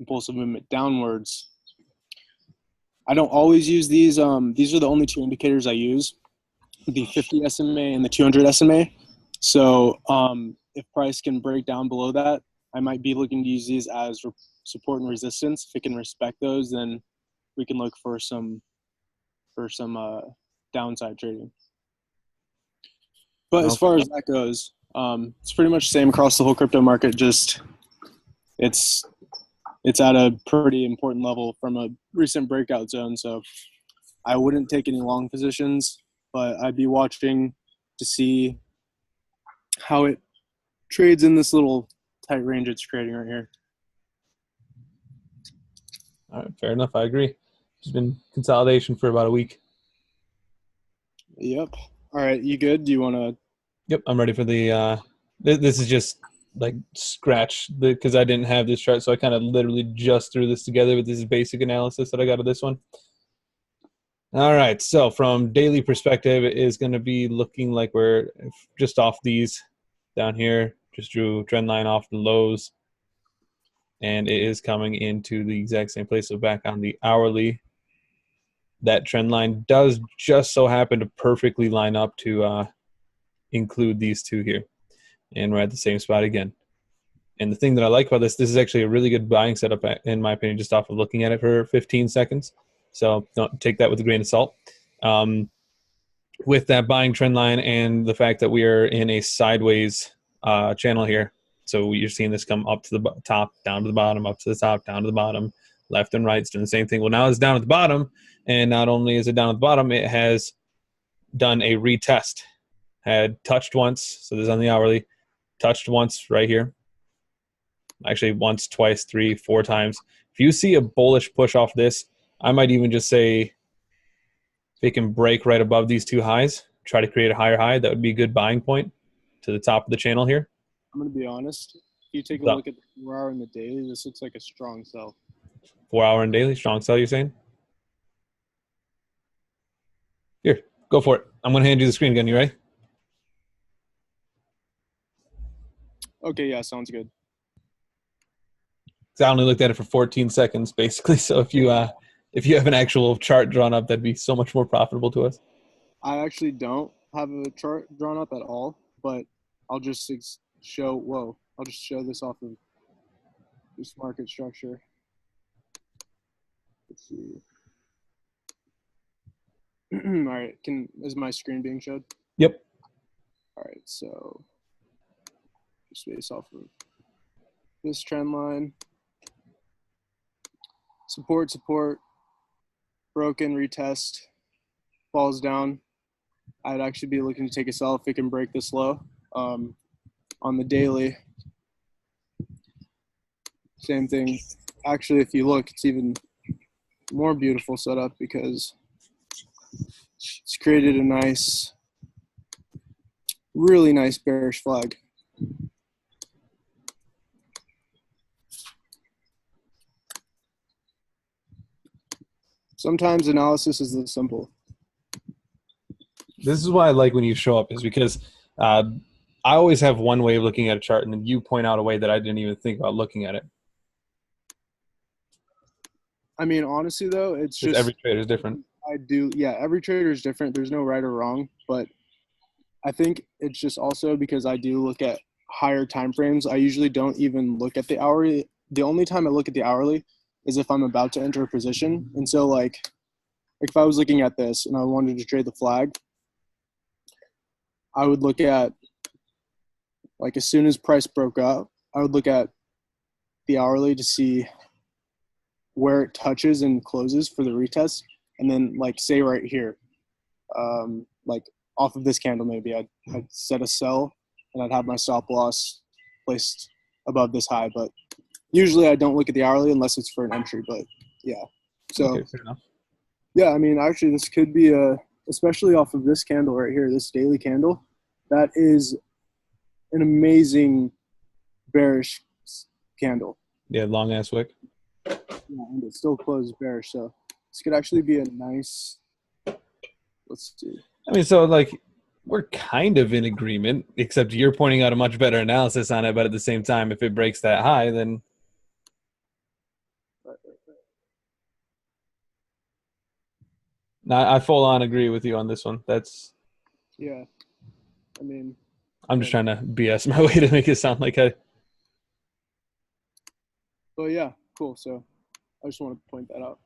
impulsive movement downwards. I don't always use these. These are the only two indicators I use, the 50 SMA and the 200 SMA. So if price can break down below that, I might be looking to use these as support and resistance. If it can respect those, then we can look for some downside trading. But as far as that goes, it's pretty much the same across the whole crypto market. Just it's at a pretty important level from a recent breakout zone. So I wouldn't take any long positions, but I'd be watching to see how it trades in this little tight range it's creating right here. All right, fair enough. I agree. There's been consolidation for about a week. Yep. All right, you good? Do you want to? Yep, I'm ready for the this is just like scratch because I didn't have this chart, so I kind of literally just threw this together, but this is basic analysis that I got of this one. All right, so from daily perspective, it is going to be looking like we're just off these down here. Just drew trend line off the lows, and it is coming into the exact same place. So back on the hourly, that trend line does just so happen to perfectly line up to include these two here. And we're at the same spot again. And the thing that I like about this is actually a really good buying setup, in my opinion, just off of looking at it for 15 seconds. So don't take that with a grain of salt. With that buying trend line and the fact that we are in a sideways channel here, so you're seeing this come up to the top, down to the bottom, up to the top, down to the bottom, left and right. It's doing the same thing. Well, now it's down at the bottom, and not only is it down at the bottom, it has done a retest. Had touched once, so this is on the hourly, touched once right here. Actually, once, twice, 3, 4 times. If you see a bullish push off this, I might even just say if it can break right above these two highs, try to create a higher high, that would be a good buying point to the top of the channel here. I'm going to be honest. If you take a look at the 4 hour and the daily, this looks like a strong sell. 4 hour and daily, strong sell, you're saying? Here, go for it. I'm going to hand you the screen again. You ready? Okay, yeah, sounds good. I only looked at it for 14 seconds, basically. So if you have an actual chart drawn up, that'd be so much more profitable to us. I actually don't have a chart drawn up at all, but I'll just show. I'll just show this off of this market structure. Let's see. All right, is my screen being showed? Yep. All right, so just based off of this trend line. Support, broken, retest, falls down. I'd actually be looking to take a sell if it can break this low. On the daily, same thing. Actually, if you look, it's even more beautiful setup because it's created a nice, really nice bearish flag. Sometimes analysis is this simple. This is why I like when you show up, is because I always have one way of looking at a chart, and then you point out a way that I didn't even think about looking at it. I mean, honestly, though, it's just every trader is different. Every trader is different. There's no right or wrong, but I think it's just also because I do look at higher time frames. I usually don't even look at the hourly. The only time I look at the hourly is if I'm about to enter a position. And so, like if I was looking at this and I wanted to trade the flag, I would look at, like, as soon as price broke up, I would look at the hourly to see where it touches and closes for the retest. And then, like, say right here, like off of this candle, maybe I'd set a sell and I'd have my stop loss placed above this high. But usually I don't look at the hourly unless it's for an entry. But yeah, so okay, fair enough. Yeah, I mean, actually this could be especially off of this candle right here, this daily candle, that is an amazing bearish candle. Yeah, long ass wick. Yeah, and it still closes bearish, so this could actually be a nice, let's see. I mean, so, like, we're kind of in agreement, except you're pointing out a much better analysis on it, but at the same time, if it breaks that high, then Now, I full on agree with you on this one. Yeah, I mean, I'm just trying to BS my way to make it sound like I. but yeah, cool. So I just want to point that out.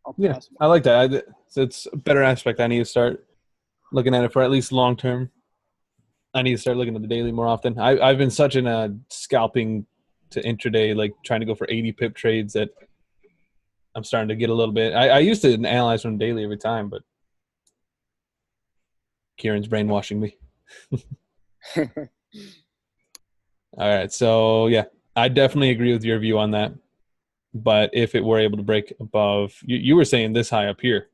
I'll Yeah, pass it I like that. So it's a better aspect. I need to start looking at it for at least long term. I need to start looking at the daily more often. I've been such in a scalping to intraday, like trying to go for 80 pip trades that I'm starting to get a little bit. I used to analyze from daily every time, but Kieran's brainwashing me. on. All right, so yeah, I definitely agree with your view on that. But if it were able to break above, you were saying this high up here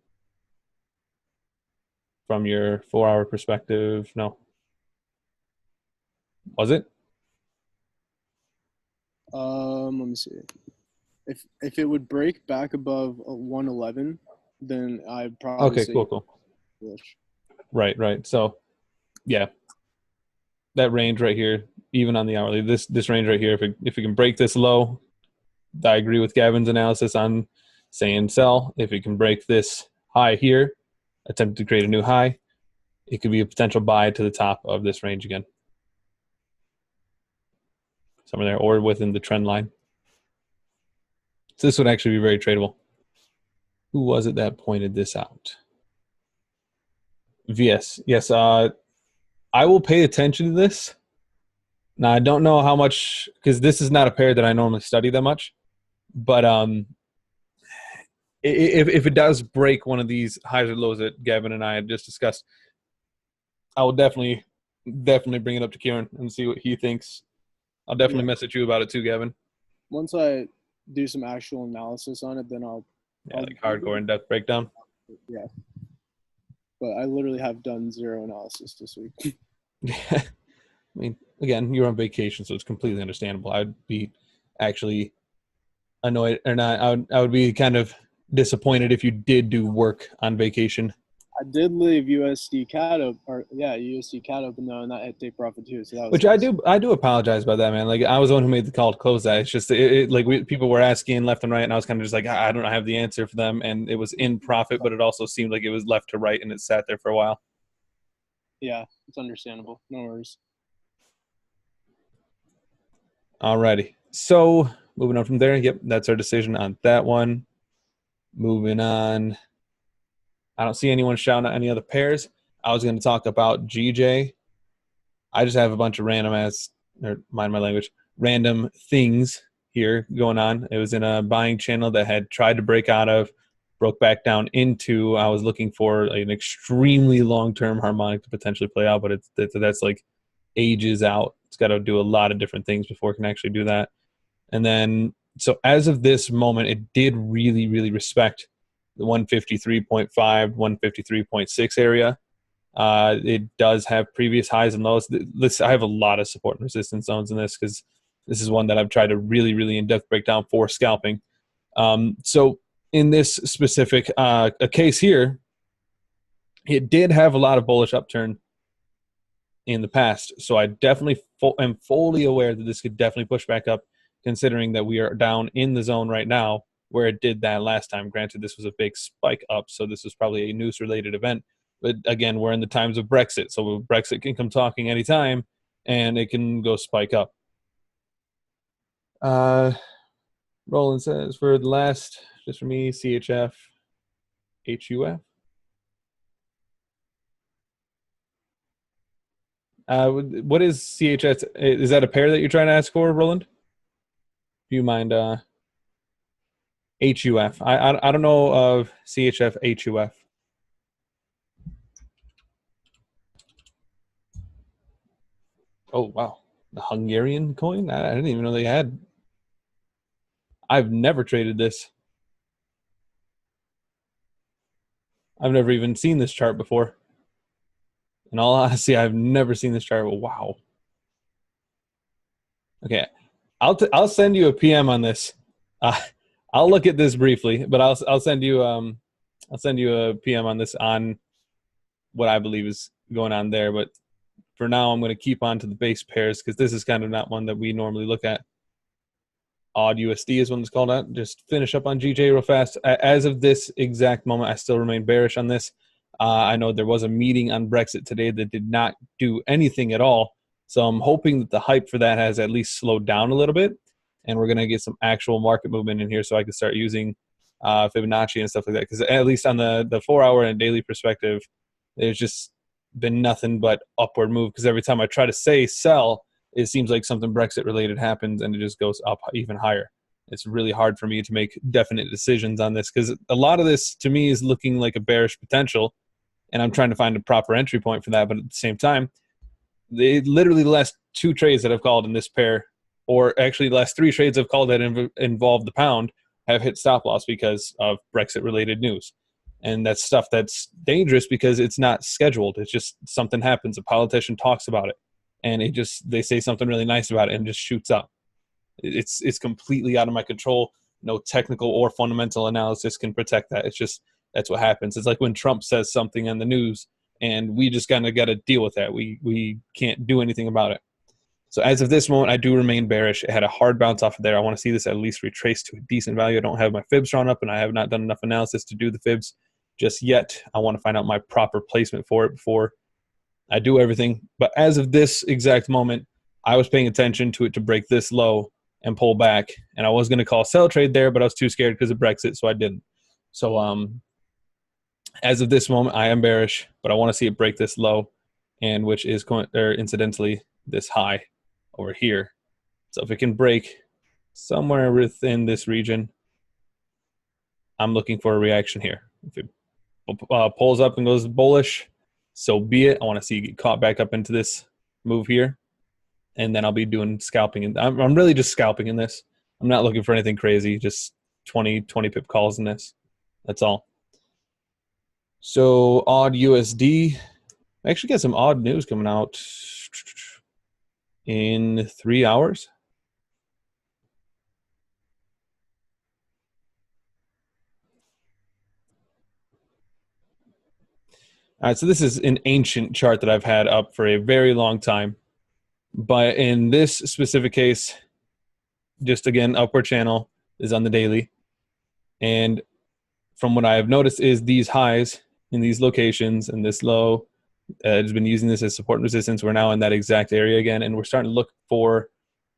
from your 4 hour perspective. No, was it? Let me see. If it would break back above 111, then I'd probably Okay, say cool. bullish. Right. So yeah, that range right here, even on the hourly, this range right here, if it can break this low, I agree with Gavin's analysis on saying sell. If it can break this high here, attempt to create a new high, it could be a potential buy to the top of this range again. Somewhere there, or within the trend line. So this would actually be very tradable. Who was it that pointed this out? VS. Yes, I will pay attention to this. Now, I don't know how much, because this is not a pair that I normally study that much, but if it does break one of these highs or lows that Gavin and I had just discussed, I will definitely bring it up to Kieran and see what he thinks. I'll definitely message you about it too, Gavin. Once I do some actual analysis on it, then I'll like hardcore in-depth breakdown. Yeah, but I literally have done zero analysis this week. I mean, again, you're on vacation, so it's completely understandable. I'd be actually annoyed, or not. I would be kind of disappointed if you did do work on vacation. I did leave USD CAD USD CAD open though, and that had take profit too. So that was Which nice. I do apologize about that, man. Like I was the one who made the call to close that. It's just people were asking left and right, and I was kind of just like, I don't have the answer for them, and it was in profit, but it also seemed like it was left to right, and it sat there for a while. Yeah, it's understandable. No worries. Alrighty, so moving on from there. Yep, that's our decision on that one. Moving on. I don't see anyone shouting out any other pairs. I was going to talk about GJ. I just have a bunch of mind my language, random things here going on. It was in a buying channel that had tried to break out of, broke back down into. I was looking for an extremely long-term harmonic to potentially play out, but that's like ages out. It's got to do a lot of different things before it can actually do that. And then, so as of this moment, it did really, really respect the 153.5, 153.6 area. It does have previous highs and lows. I have a lot of support and resistance zones in this because this is one that I've tried to really, really in-depth break down for scalping. So in this specific a case here, it did have a lot of bullish upturn in the past. So I definitely am fully aware that this could definitely push back up, considering that we are down in the zone right now where it did that last time. Granted, this was a big spike up, so this was probably a news-related event. But again, we're in the times of Brexit, so Brexit can come talking anytime, and it can go spike up. Roland says, for the last, just for me, CHF, HUF. What is CHF? Is that a pair that you're trying to ask for, Roland? Do you mind HUF? I don't know of CHF HUF. Oh, wow. The Hungarian coin? I didn't even know they had. I've never traded this. I've never even seen this chart before. In all honesty, I've never seen this chart. Wow. Okay, I'll send you a PM on this. I'll look at this briefly, but I'll send you a PM on this on what I believe is going on there. But for now, I'm going to keep on to the base pairs because this is kind of not one that we normally look at. Odd USD is one that's called out. Just finish up on GJ real fast. As of this exact moment, I still remain bearish on this. I know there was a meeting on Brexit today that did not do anything at all. So I'm hoping that the hype for that has at least slowed down a little bit, and we're going to get some actual market movement in here so I can start using Fibonacci and stuff like that. Because at least on the 4-hour and daily perspective, there's just been nothing but upward move. Because every time I try to say sell, it seems like something Brexit related happens and it just goes up even higher. It's really hard for me to make definite decisions on this because a lot of this to me is looking like a bearish potential, and I'm trying to find a proper entry point for that. But at the same time, literally the last 2 trades that I've called in this pair, or actually the last 3 trades I've called that involved the pound, have hit stop loss because of Brexit related news. And that's stuff that's dangerous because it's not scheduled. It's just something happens. A politician talks about it, and they say something really nice about it and just shoots up. It's completely out of my control. No technical or fundamental analysis can protect that. It's just, that's what happens. It's like when Trump says something in the news and we just kind of got to deal with that. We can't do anything about it. So as of this moment, I do remain bearish. It had a hard bounce off of there. I want to see this at least retrace to a decent value. I don't have my fibs drawn up, and I have not done enough analysis to do the fibs just yet. I want to find out my proper placement for it before I do everything. But as of this exact moment, I was paying attention to it to break this low and pull back. And I was going to call sell trade there, but I was too scared because of Brexit, so I didn't. So as of this moment, I am bearish, but I want to see it break this low, and which is incidentally this high over here. So if it can break somewhere within this region, I'm looking for a reaction here. If it pulls up and goes bullish, so be it. I want to see it get caught back up into this move here, and then I'll be doing scalping. And I'm really just scalping in this. I'm not looking for anything crazy, just 20 pip calls in this. That's all. So odd USD. I actually got some odd news coming out in 3 hours. All right, so this is an ancient chart that I've had up for a very long time. But in this specific case, just again, upward channel is on the daily. And from what I have noticed is these highs in these locations and this low has been using this as support and resistance. We're now in that exact area again, and we're starting to look for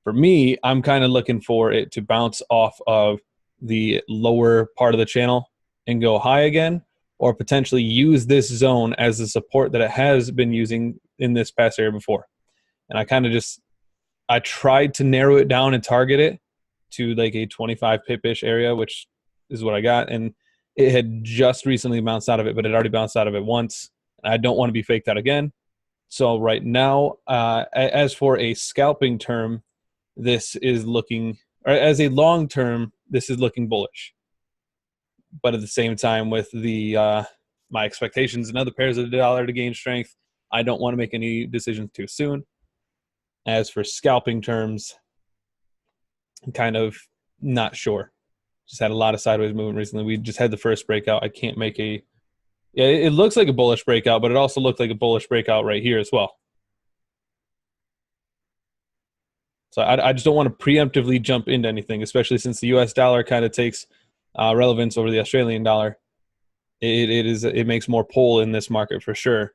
me, I'm kind of looking for it to bounce off of the lower part of the channel and go high again, or potentially use this zone as the support that it has been using in this past area before. And I tried to narrow it down and target it to like a 25 pip-ish area, which is what I got. And it had just recently bounced out of it, but it already bounced out of it once. And I don't want to be faked out again. So right now, as for a scalping term, this is looking, or as a long term, this is looking bullish. But at the same time, with the my expectations and other pairs of the dollar to gain strength, I don't want to make any decisions too soon. As for scalping terms, I'm kind of not sure. Just had a lot of sideways movement recently. We just had the first breakout. I can't make a, yeah, it looks like a bullish breakout, but it also looked like a bullish breakout right here as well. So I just don't want to preemptively jump into anything, especially since the U.S. dollar kind of takes relevance over the Australian dollar. It makes more pull in this market for sure.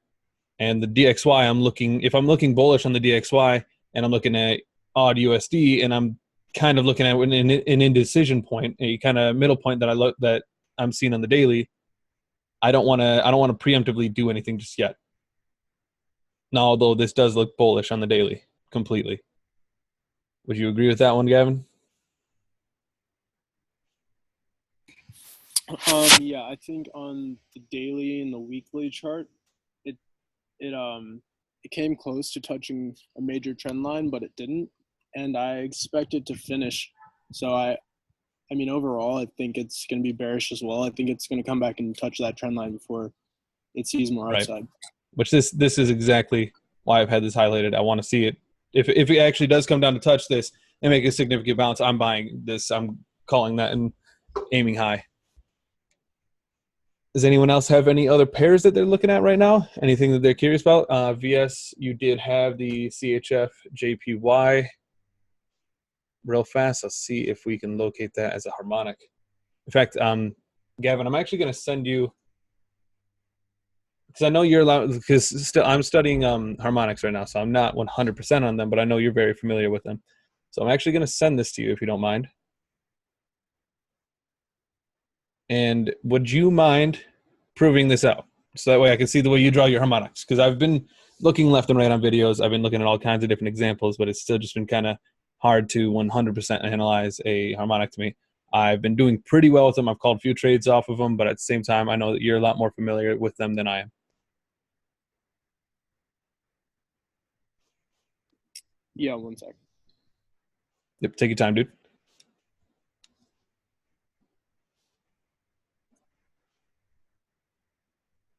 And the DXY, if I'm looking bullish on the DXY and I'm looking at odd USD and I'm kind of looking at an indecision point, a kind of middle point that I'm seeing on the daily, I don't want to preemptively do anything just yet. Now, although this does look bullish on the daily completely. Would you agree with that one, Gavin? Yeah, I think on the daily and the weekly chart, it came close to touching a major trend line, but it didn't, and I expect it to finish. So I mean, overall, I think it's going to be bearish as well. I think it's going to come back and touch that trend line before it sees more upside. Which this is exactly why I've had this highlighted. I want to see it. If it actually does come down to touch this and make a significant bounce, I'm buying this. I'm calling that and aiming high. Does anyone else have any other pairs that they're looking at right now? Anything that they're curious about? VS, you did have the CHF JPY. real fast. Let's see if we can locate that as a harmonic. In fact, Gavin, I'm actually going to send you, because I know you're allowed, because I'm studying harmonics right now, so I'm not 100% on them, but I know you're very familiar with them. So I'm actually going to send this to you if you don't mind. And would you mind proving this out? So that way I can see the way you draw your harmonics. Because I've been looking left and right on videos. I've been looking at all kinds of different examples, but it's still just been kind of hard to 100% analyze a harmonic to me. I've been doing pretty well with them. I've called a few trades off of them, but at the same time, I know that you're a lot more familiar with them than I am. Yeah, 1 sec. Yep, take your time, dude.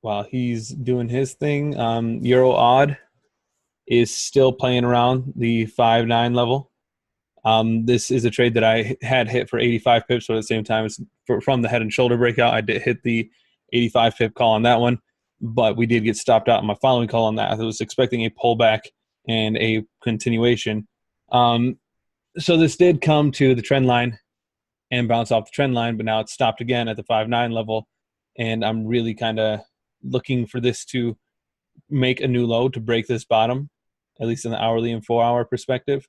While he's doing his thing, Euro Odd is still playing around the 5.9 level. This is a trade that I had hit for 85 pips, but at the same time, it's from the head and shoulder breakout. I did hit the 85 pip call on that one, but we did get stopped out in my following call on that. I was expecting a pullback and a continuation. So this did come to the trend line and bounce off the trend line, but now it's stopped again at the 5.9 level, and I'm really kind of looking for this to make a new low to break this bottom, at least in the hourly and 4-hour perspective.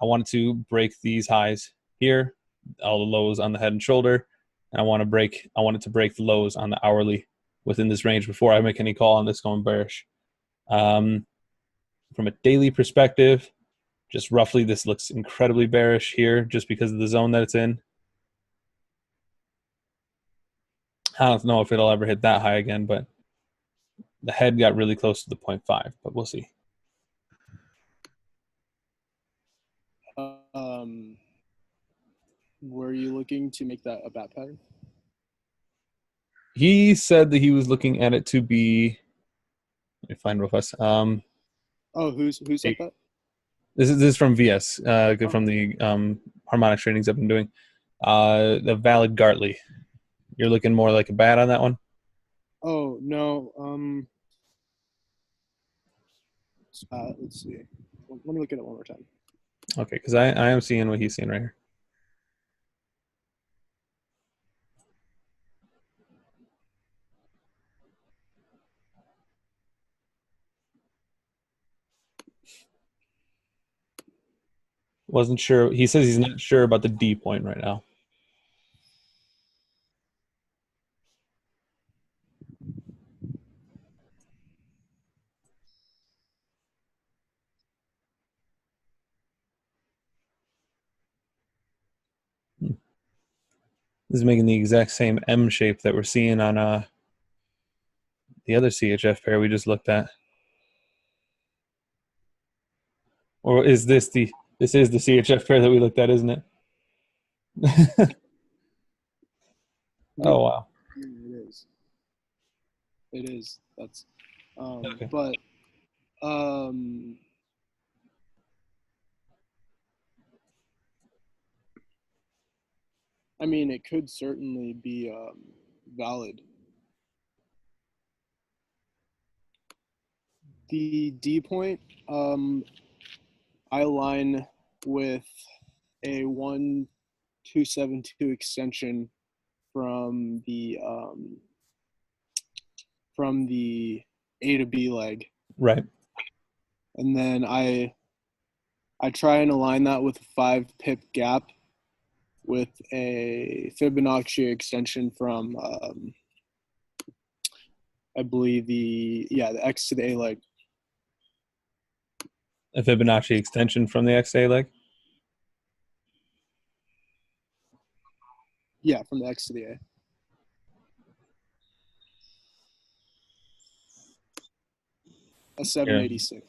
I wanted to break these highs here, all the lows on the head and shoulder, and I wanted to break the lows on the hourly within this range before I make any call on this going bearish. From a daily perspective, just roughly this looks incredibly bearish here just because of the zone that it's in. I don't know if it'll ever hit that high again, but the head got really close to the 0.5, but we'll see. Were you looking to make that a bat pattern? He said that he was looking at it to be. Let me find real fast. Oh, who said that? This is from VS, from the harmonic trainings I've been doing. The Valid Gartley. You're looking more like a bat on that one? Oh, no. Let's see. Let me look at it one more time. Okay, because I am seeing what he's seeing right here. Wasn't sure. He says he's not sure about the D point right now. This is making the exact same M shape that we're seeing on the other CHF pair we just looked at. Or is this the CHF pair that we looked at, isn't it? Oh wow. It is. It is. That's Okay. but I mean, it could certainly be valid. The D point, I align with a 1272 extension from the A to B leg, Right. and then I try and align that with a 5 pip gap with a Fibonacci extension from I believe the X to the A leg. A Fibonacci extension from the XA leg? Yeah, from the X to the A. A 786.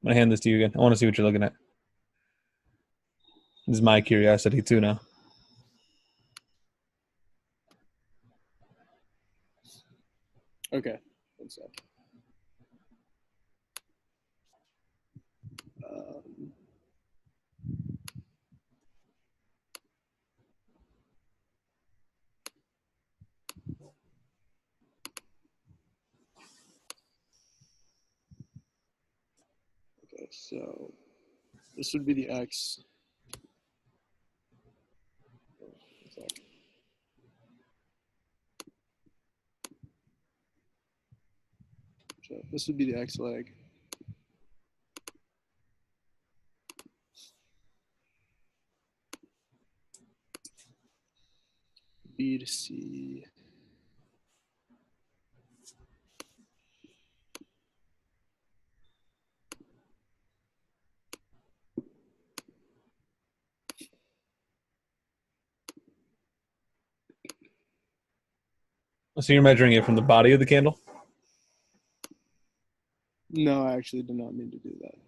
I'm going to hand this to you again. I want to see what you're looking at. This is my curiosity too now. Okay. 1 sec. So this would be the X. So this would be the X leg. B to C. So you're measuring it from the body of the candle? No, I actually did not mean to do that.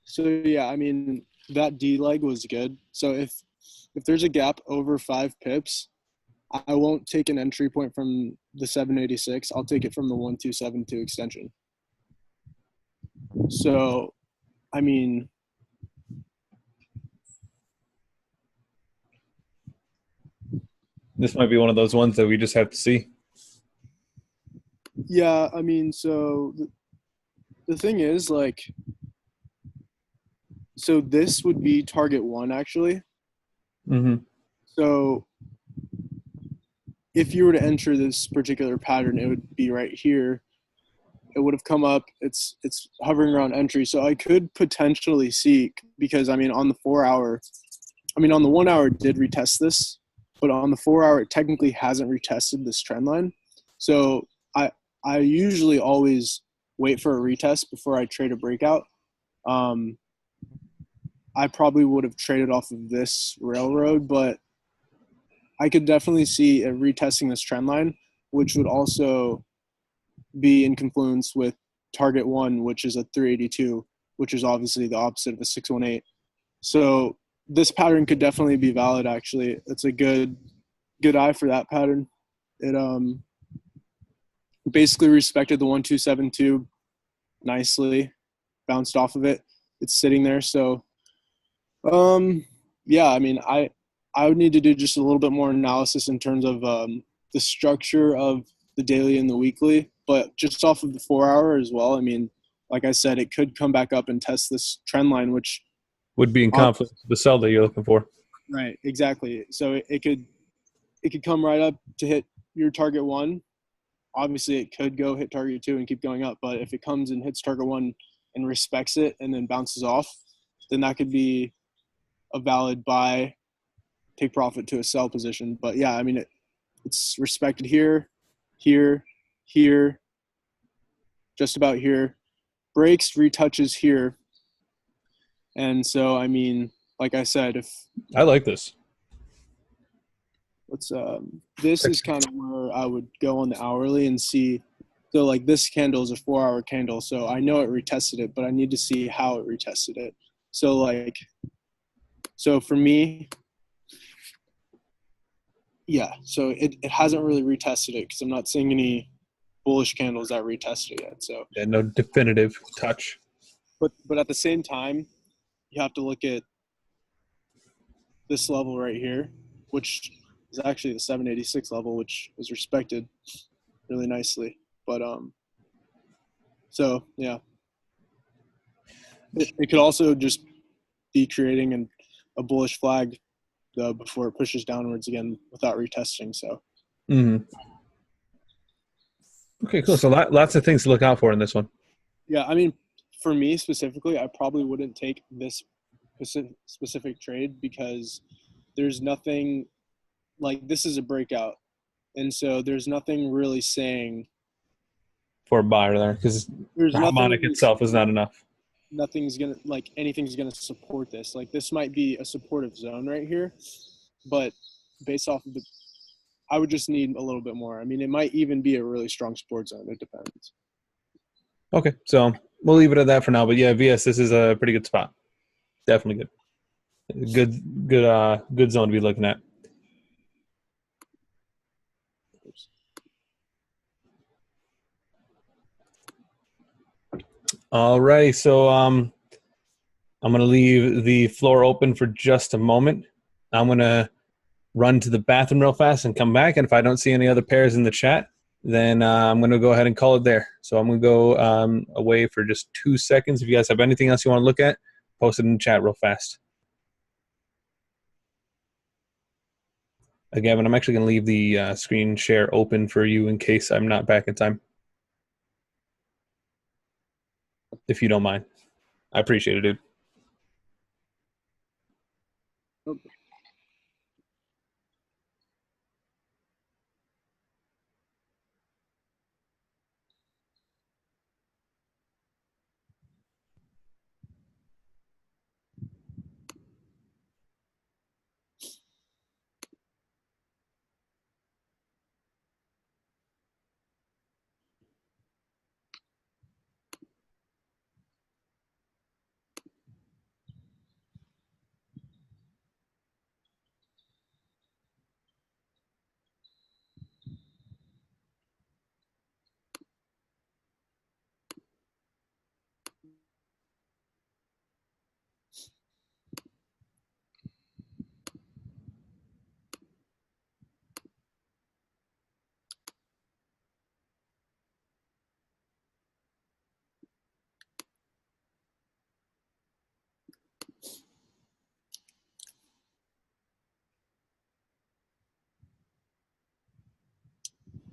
So yeah, I mean that D leg was good. So if there's a gap over 5 pips, I won't take an entry point from the 786. I'll take it from the 1272 extension. So, I mean, This might be one of those ones that we just have to see. yeah, I mean, so the thing is, like, so this would be target 1 actually. Mm-hmm. So if you were to enter this particular pattern, it would be right here. It would have come up. It's hovering around entry. So I could potentially see, because I mean on the 4 hour, I mean on the 1 hour it did retest this, but on the 4 hour it technically hasn't retested this trend line. So I usually always wait for a retest before I trade a breakout. I probably would have traded off of this railroad, but I could definitely see it retesting this trend line, which would also be in confluence with target 1, which is a 382, which is obviously the opposite of a 618. So this pattern could definitely be valid. Actually, it's a good eye for that pattern. It basically respected the 1272 nicely, bounced off of it. It's sitting there. So yeah, I mean, I would need to do just a little bit more analysis in terms of the structure of the daily and the weekly, but just off of the 4 hour as well. I mean, like I said, it could come back up and test this trend line, which Would be in conflict with the sell that you're looking for. right, exactly. So it could come right up to hit your target 1. Obviously, it could go hit target 2 and keep going up, but if it comes and hits target 1 and respects it and then bounces off, then that could be a valid buy, take profit to a sell position. But yeah, I mean, it's respected here, here, here, just about here, breaks, retouches here. And so, I mean, like I said, if I like this. this is kind of where I would go on the hourly and see. So like this candle is a 4 hour candle. So I know it retested it, but I need to see how it retested it. So for me, yeah, so it hasn't really retested it because I'm not seeing any bullish candles that retested it yet. So yeah, no definitive touch. But at the same time, you have to look at this level right here, which is actually the 786 level, which was respected really nicely. But so yeah, it could also just be creating a bullish flag before it pushes downwards again without retesting. So. Mm-hmm. Okay, cool. So lots of things to look out for in this one. Yeah, I mean, for me specifically, I probably wouldn't take this specific trade because there's nothing like this is a breakout, and so there's nothing really saying for a buyer there because the harmonic itself is not enough. Nothing's gonna anything's gonna support this. Like this might be a supportive zone right here, but based off of I would just need a little bit more. I mean, it might even be a really strong support zone. It depends. Okay, so we'll leave it at that for now. But yeah, VS, this is a pretty good spot. Definitely good zone to be looking at. All right, so I'm going to leave the floor open for just a moment. I'm going to run to the bathroom real fast and come back. And if I don't see any other pairs in the chat, then I'm going to go ahead and call it there. So I'm going to go away for just 2 seconds. If you guys have anything else you want to look at, post it in the chat real fast. Gavin, I'm actually going to leave the screen share open for you in case I'm not back in time. If you don't mind. I appreciate it, dude.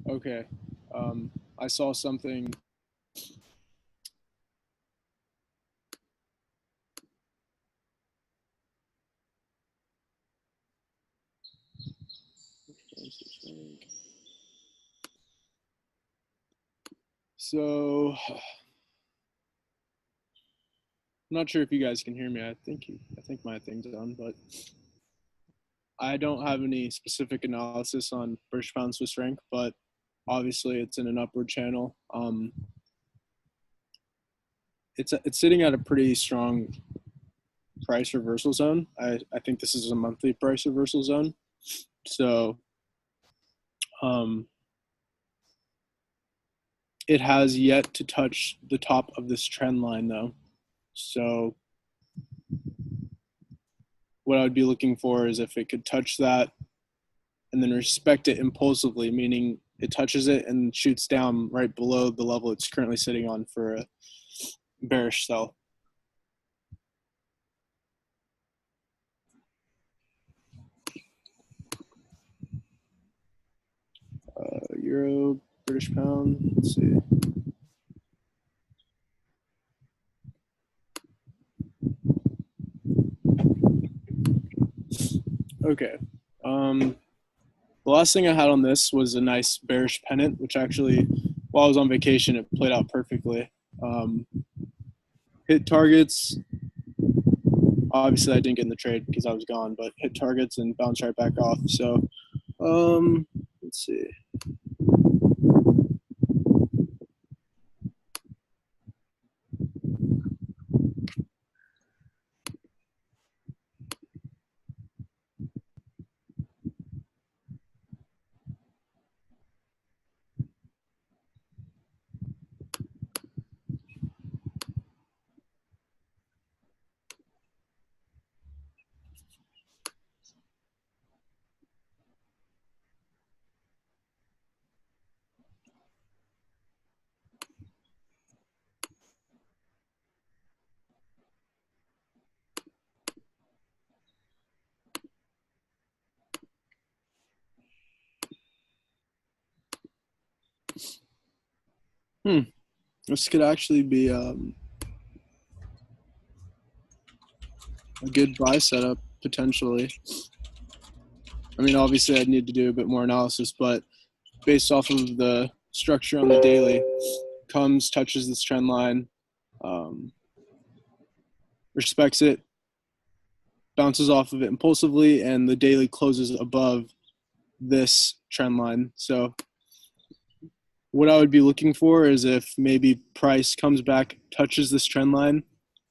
Okay. I saw something. So I'm not sure if you guys can hear me. I think my thing's on, but I don't have any specific analysis on British pound Swiss franc, but obviously it's in an upward channel. It's sitting at a pretty strong price reversal zone. I think this is a monthly price reversal zone. So it has yet to touch the top of this trend line though. So what I would be looking for is if it could touch that and then respect it impulsively, meaning it touches it and shoots down right below the level it's currently sitting on for a bearish sell. Euro, British pound, let's see. Okay. The last thing I had on this was a nice bearish pennant, which actually, while I was on vacation, it played out perfectly. Hit targets. Obviously, I didn't get in the trade because I was gone, but hit targets and bounce right back off. So, let's see. This could actually be a good buy setup potentially. I mean, obviously, I'd need to do a bit more analysis, but based off of the structure on the daily, comes, touches this trend line, respects it, bounces off of it impulsively, and the daily closes above this trend line. So what I would be looking for is if maybe price comes back, touches this trend line,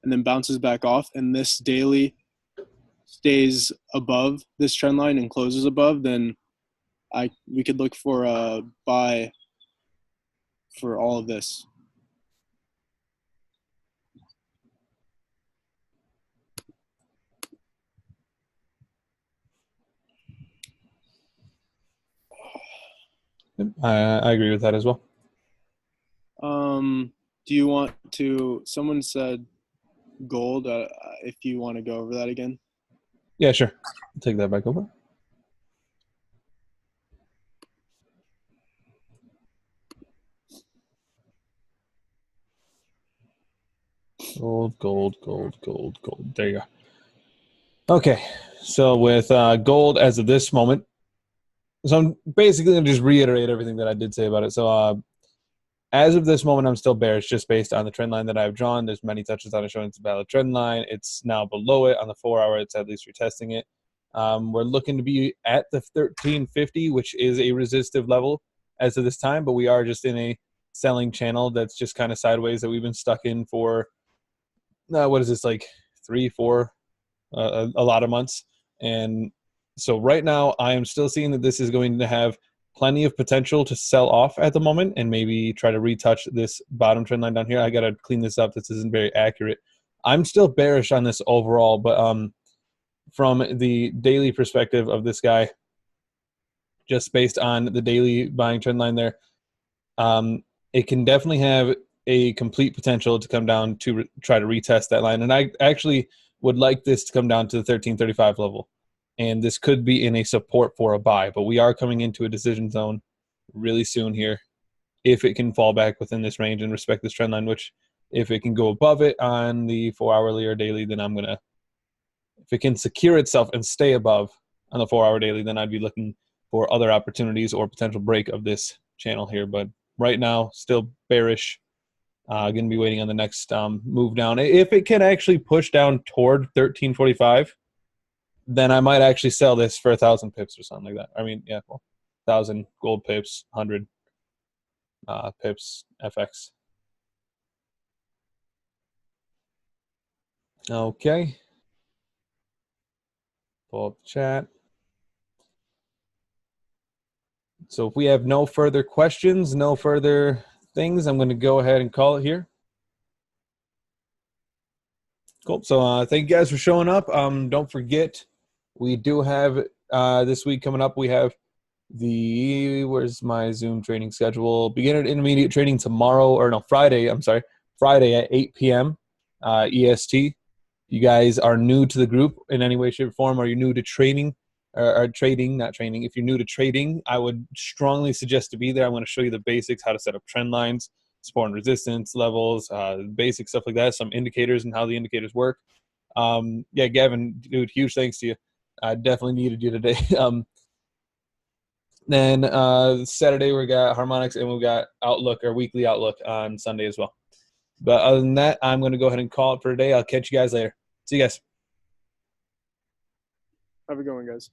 and then bounces back off, and this daily stays above this trend line and closes above, then we could look for a buy for all of this. I agree with that as well. Do you want to? Someone said gold. If you want to go over that again. Yeah, sure. I'll take that back over. Gold, gold, gold, gold, gold. There you go. Okay, so with gold as of this moment, so I'm basically going to just reiterate everything that I did say about it. So as of this moment, I'm still bearish just based on the trend line that I've drawn. There's many touches on it showing it's a valid trend line. It's now below it on the 4-hour. It's at least retesting it. We're looking to be at the 1350, which is a resistive level as of this time, but we are just in a selling channel that's just kind of sideways that we've been stuck in for, what is this, like 3, 4, a lot of months. And so right now I am still seeing that this is going to have plenty of potential to sell off at the moment and maybe try to retouch this bottom trend line down here. I got to clean this up. This isn't very accurate. I'm still bearish on this overall, but from the daily perspective of this guy, just based on the daily buying trend line there, it can definitely have a complete potential to come down to try to retest that line. And I actually would like this to come down to the 1335 level. And this could be in a support for a buy, but we are coming into a decision zone really soon here. If it can fall back within this range and respect this trend line, which if it can go above it on the 4-hourly or daily, then I'm going to, if it can secure itself and stay above on the 4-hour daily, then I'd be looking for other opportunities or potential break of this channel here. But right now, still bearish. Going to be waiting on the next move down. If it can actually push down toward 1345, then I might actually sell this for 1,000 pips or something like that. I mean, yeah, well, 1,000 gold pips, 100 pips FX. Okay. Pull up the chat. So if we have no further questions, no further things, I'm going to go ahead and call it here. Cool. So thank you guys for showing up. Don't forget, we do have this week coming up, we have where's my Zoom training schedule? Beginner to intermediate training tomorrow, or no, Friday, I'm sorry, Friday at 8 p.m. EST. You guys are new to the group in any way, shape, or form, or you're new to training, or trading, not training. If you're new to trading, I would strongly suggest to be there. I'm going to show you the basics, how to set up trend lines, support and resistance levels, basic stuff like that, some indicators and how the indicators work. Yeah, Gavin, dude, huge thanks to you. I definitely needed you today. Then Saturday we got harmonics and we got outlook, or weekly outlook on Sunday as well. But other than that, I'm going to go ahead and call it for today. I'll catch you guys later. See you guys. Have a good one, guys.